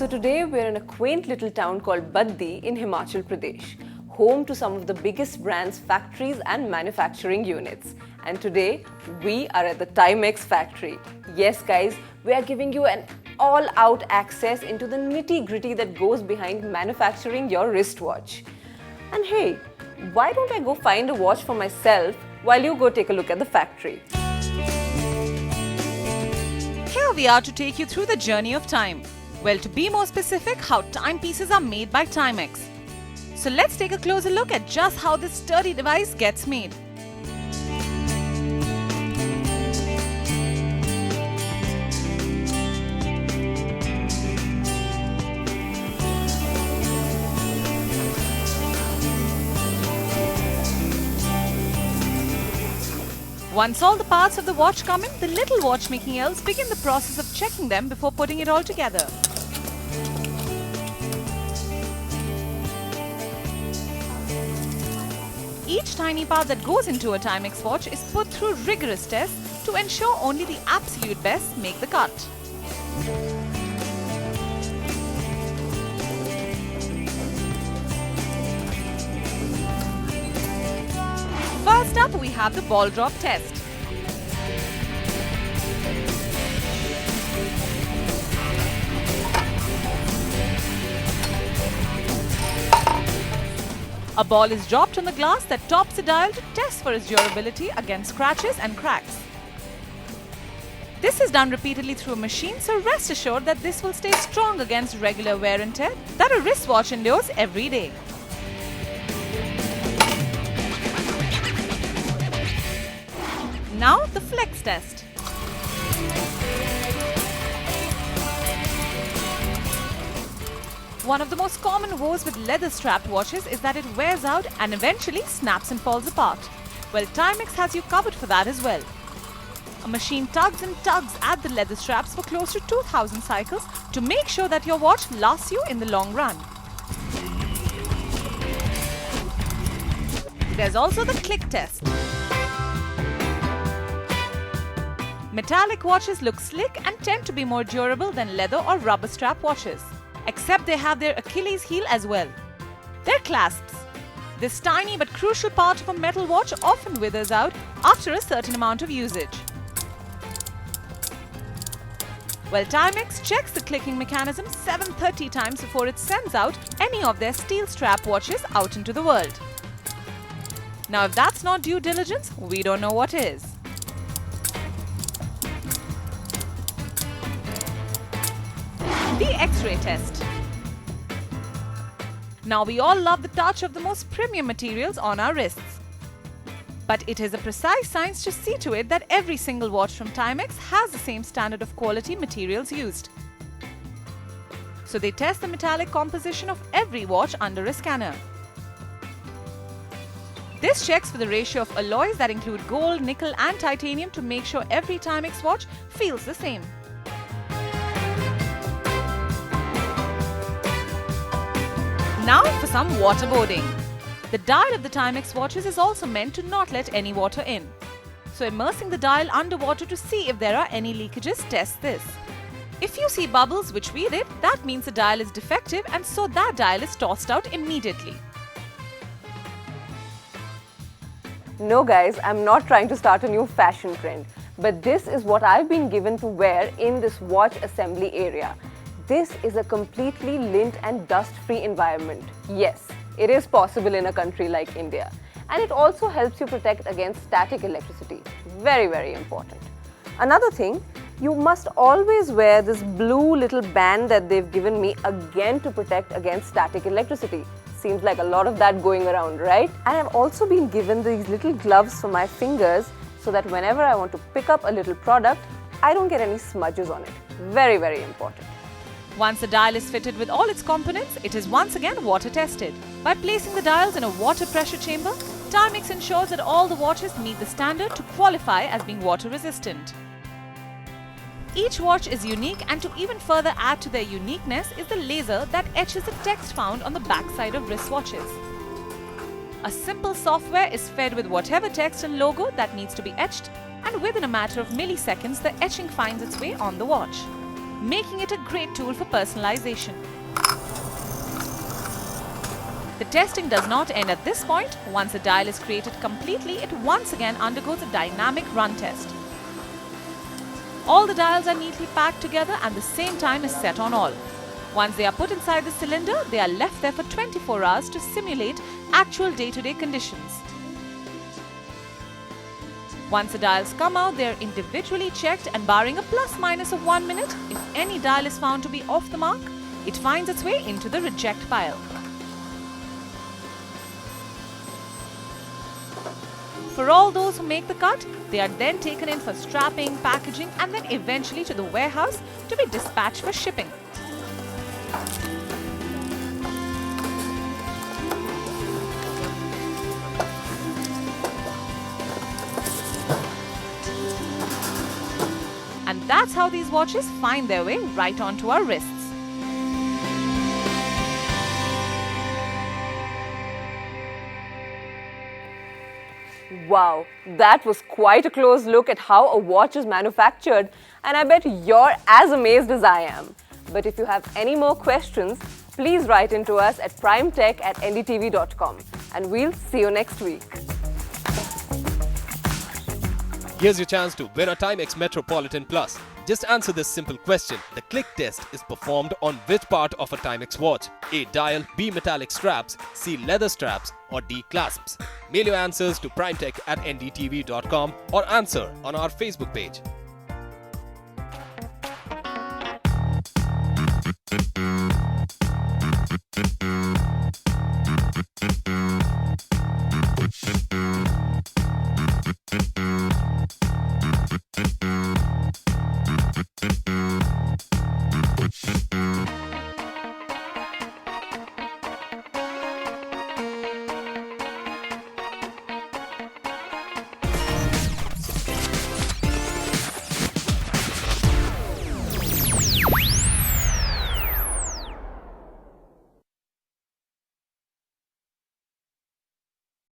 So today we're in a quaint little town called Baddi in Himachal Pradesh, home to some of the biggest brands, factories and manufacturing units. And today we are at the Timex factory. Yes guys, we are giving you an all-out access into the nitty-gritty that goes behind manufacturing your wristwatch. And hey, why don't I go find a watch for myself while you go take a look at the factory? Here we are to take you through the journey of time. Well, to be more specific, how timepieces are made by Timex. So let's take a closer look at just how this sturdy device gets made. Once all the parts of the watch come in, the little watchmaking elves begin the process of checking them before putting it all together. Each tiny part that goes into a Timex watch is put through rigorous tests to ensure only the absolute best make the cut. First up, we have the ball drop test. A ball is dropped on the glass that tops the dial to test for its durability against scratches and cracks. This is done repeatedly through a machine, so rest assured that this will stay strong against regular wear and tear that a wristwatch endures every day. Now the flex test. One of the most common woes with leather-strapped watches is that it wears out and eventually snaps and falls apart. Well, Timex has you covered for that as well. A machine tugs and tugs at the leather straps for close to 2000 cycles to make sure that your watch lasts you in the long run. There's also the click test. Metallic watches look slick and tend to be more durable than leather or rubber strap watches. Except they have their Achilles heel as well. Their clasps. This tiny but crucial part of a metal watch often withers out after a certain amount of usage. Well, Timex checks the clicking mechanism 730 times before it sends out any of their steel strap watches out into the world. Now, if that's not due diligence, we don't know what is. The X-ray test. Now, we all love the touch of the most premium materials on our wrists. But it is a precise science to see to it that every single watch from Timex has the same standard of quality materials used. So they test the metallic composition of every watch under a scanner. This checks for the ratio of alloys that include gold, nickel and titanium to make sure every Timex watch feels the same. Now for some waterboarding. The dial of the Timex watches is also meant to not let any water in. So immersing the dial underwater to see if there are any leakages tests this. If you see bubbles, which we did, that means the dial is defective and so that dial is tossed out immediately. No guys, I'm not trying to start a new fashion trend, but this is what I've been given to wear in this watch assembly area. This is a completely lint and dust-free environment. Yes, it is possible in a country like India. And it also helps you protect against static electricity. Very, very important. Another thing, you must always wear this blue little band that they've given me again to protect against static electricity. Seems like a lot of that going around, right? And I've also been given these little gloves for my fingers so that whenever I want to pick up a little product, I don't get any smudges on it. Very, very important. Once the dial is fitted with all its components, it is once again water tested. By placing the dials in a water pressure chamber, Timex ensures that all the watches meet the standard to qualify as being water resistant. Each watch is unique, and to even further add to their uniqueness is the laser that etches the text found on the backside of wristwatches. A simple software is fed with whatever text and logo that needs to be etched, and within a matter of milliseconds the etching finds its way on the watch. making it a great tool for personalization. The testing does not end at this point. Once a dial is created completely, it once again undergoes a dynamic run test. All the dials are neatly packed together and the same time is set on all. Once they are put inside the cylinder, they are left there for 24 hours to simulate actual day-to-day conditions. Once the dials come out, they are individually checked, and barring a plus-minus of 1 minute, if any dial is found to be off the mark, it finds its way into the reject pile. For all those who make the cut, they are then taken in for strapping, packaging, and then eventually to the warehouse to be dispatched for shipping. And that's how these watches find their way right onto our wrists. Wow, that was quite a close look at how a watch is manufactured, and I bet you're as amazed as I am. But if you have any more questions, please write into us at primetech@ndtv.com, and we'll see you next week. Here's your chance to win a Timex Metropolitan Plus. Just answer this simple question. The click test is performed on which part of a Timex watch? A. Dial, B. Metallic straps, C. Leather straps, or D. Clasps. Mail your answers to primetech@ndtv.com or answer on our Facebook page.